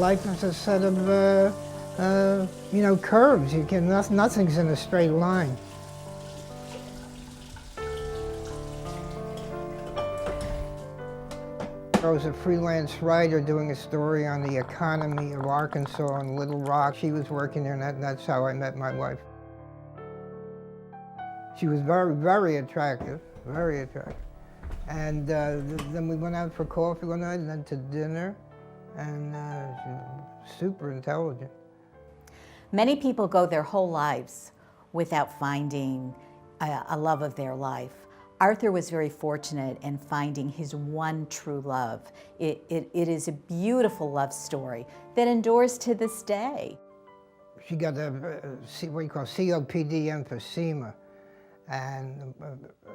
life is a set of, curves. Nothing's in a straight line. I was a freelance writer doing a story on the economy of Arkansas and Little Rock. She was working there, and that's how I met my wife. She was very, very attractive, very attractive. And then we went out for coffee one night and then to dinner, and she's super intelligent. Many people go their whole lives without finding a love of their life. Arthur was very fortunate in finding his one true love. It is a beautiful love story that endures to this day. She got what you call COPD emphysema, and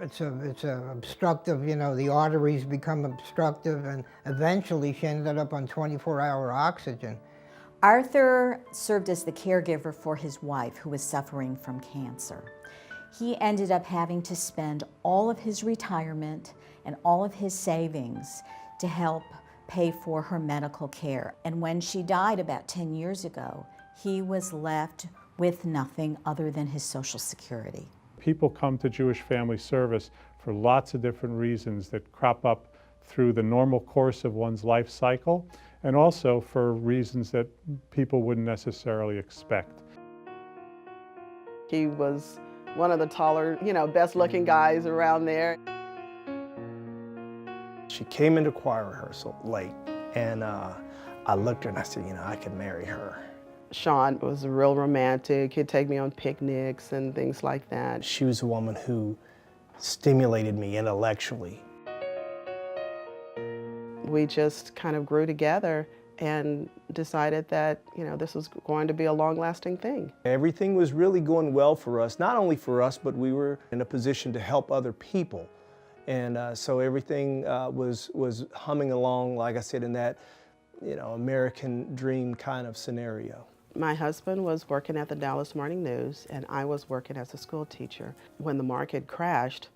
it's a obstructive, the arteries become obstructive, and eventually she ended up on 24-hour oxygen. Arthur served as the caregiver for his wife, who was suffering from cancer. He ended up having to spend all of his retirement and all of his savings to help pay for her medical care. And when she died about 10 years ago, he was left with nothing other than his Social Security. People come to Jewish Family Service for lots of different reasons that crop up through the normal course of one's life cycle, and also for reasons that people wouldn't necessarily expect. He was one of the taller, best looking guys around there. She came into choir rehearsal late, and I looked at her and I said, I could marry her. Sean was a real romantic. He'd take me on picnics and things like that. She was a woman who stimulated me intellectually. We just kind of grew together and decided that, this was going to be a long-lasting thing. Everything was really going well for us, not only for us, but we were in a position to help other people. And so everything was humming along, like I said, in that, American dream kind of scenario. My husband was working at the Dallas Morning News, and I was working as a school teacher. When the market crashed,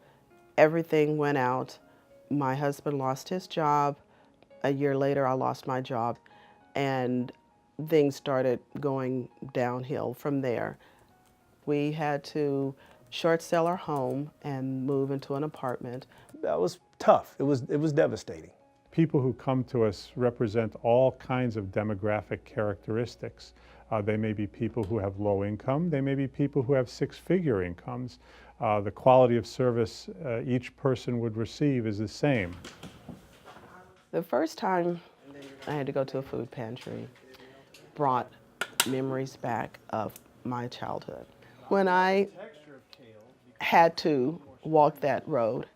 everything went out. My husband lost his job. A year later, I lost my job, and things started going downhill from there. We had to short sell our home and move into an apartment. That was tough. It was devastating. People who come to us represent all kinds of demographic characteristics. They may be people who have low income. They may be people who have six-figure incomes. The quality of service each person would receive is the same. The first time I had to go to a food pantry brought memories back of my childhood. When I had to walk that road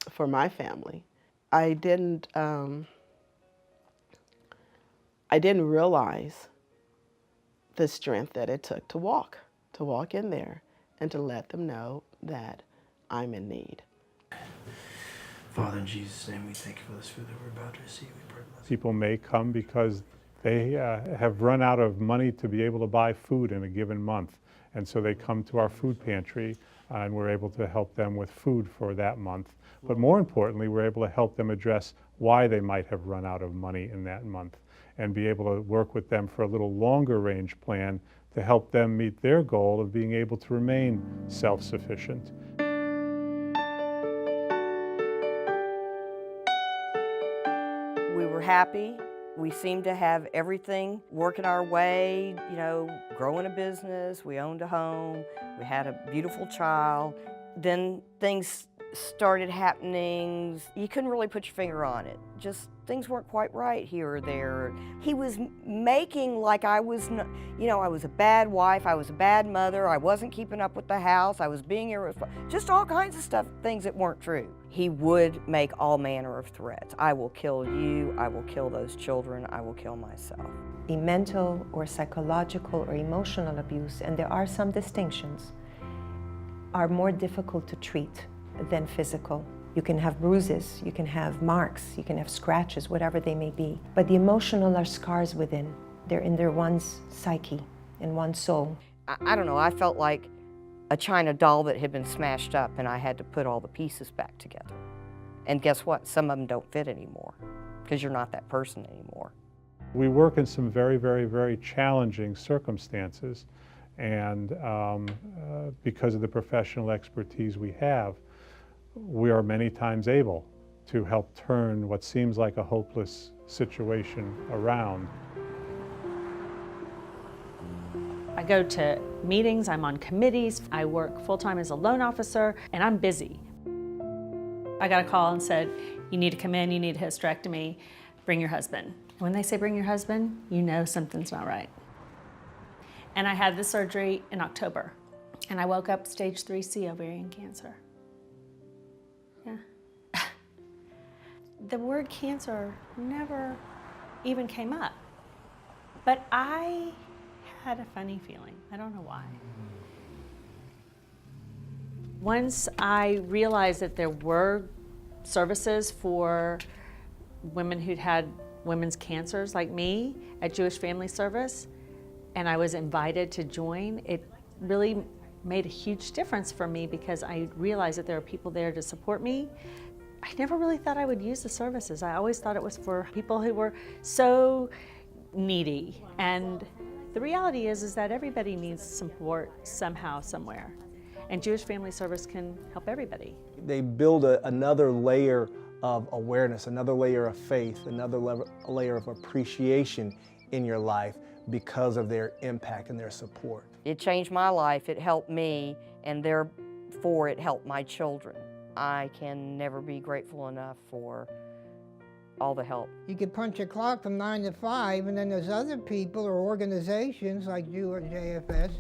for my family, I didn't realize the strength that it took to walk in there and to let them know that I'm in need. Father, in Jesus' name, we thank you for this food that we're about to receive. We pray blessing. People may come because they have run out of money to be able to buy food in a given month. And so they come to our food pantry and we're able to help them with food for that month. But more importantly, we're able to help them address why they might have run out of money in that month and be able to work with them for a little longer range plan to help them meet their goal of being able to remain self-sufficient. We were happy. We seemed to have everything working our way, growing a business, we owned a home, we had a beautiful child. Then things started happening. You couldn't really put your finger on it. Just things weren't quite right here or there. He was making like I was, I was a bad wife, I was a bad mother, I wasn't keeping up with the house, I was being irresponsible, just all kinds of stuff, things that weren't true. He would make all manner of threats. I will kill you, I will kill those children, I will kill myself. The mental or psychological or emotional abuse, and there are some distinctions, are more difficult to treat than physical. You can have bruises, you can have marks, you can have scratches, whatever they may be. But the emotional are scars within. They're in their one's psyche, in one's soul. I don't know, I felt like a China doll that had been smashed up and I had to put all the pieces back together. And guess what? Some of them don't fit anymore because you're not that person anymore. We work in some very, very, very challenging circumstances, and because of the professional expertise we have, we are many times able to help turn what seems like a hopeless situation around. I go to meetings, I'm on committees, I work full-time as a loan officer, and I'm busy. I got a call and said, you need to come in, you need a hysterectomy, bring your husband. When they say bring your husband, you know something's not right. And I had the surgery in October, and I woke up stage 3C ovarian cancer. Yeah. The word cancer never even came up, but I had a funny feeling. I don't know why. Once I realized that there were services for women who'd had women's cancers like me at Jewish Family Service, and I was invited to join, it really made a huge difference for me because I realized that there are people there to support me. I never really thought I would use the services. I always thought it was for people who were so needy. And the reality is that everybody needs support somehow, somewhere. And Jewish Family Service can help everybody. They build another layer of awareness, another layer of faith, another layer of appreciation in your life because of their impact and their support. It changed my life, it helped me, and therefore it helped my children. I can never be grateful enough for all the help. You could punch a clock from 9 to 5, and then there's other people or organizations like you or JFS,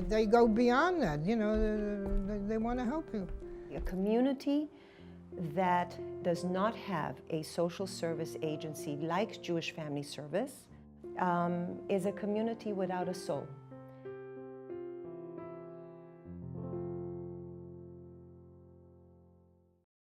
they go beyond that, you know, they want to help you. A community that does not have a social service agency like Jewish Family Service is a community without a soul.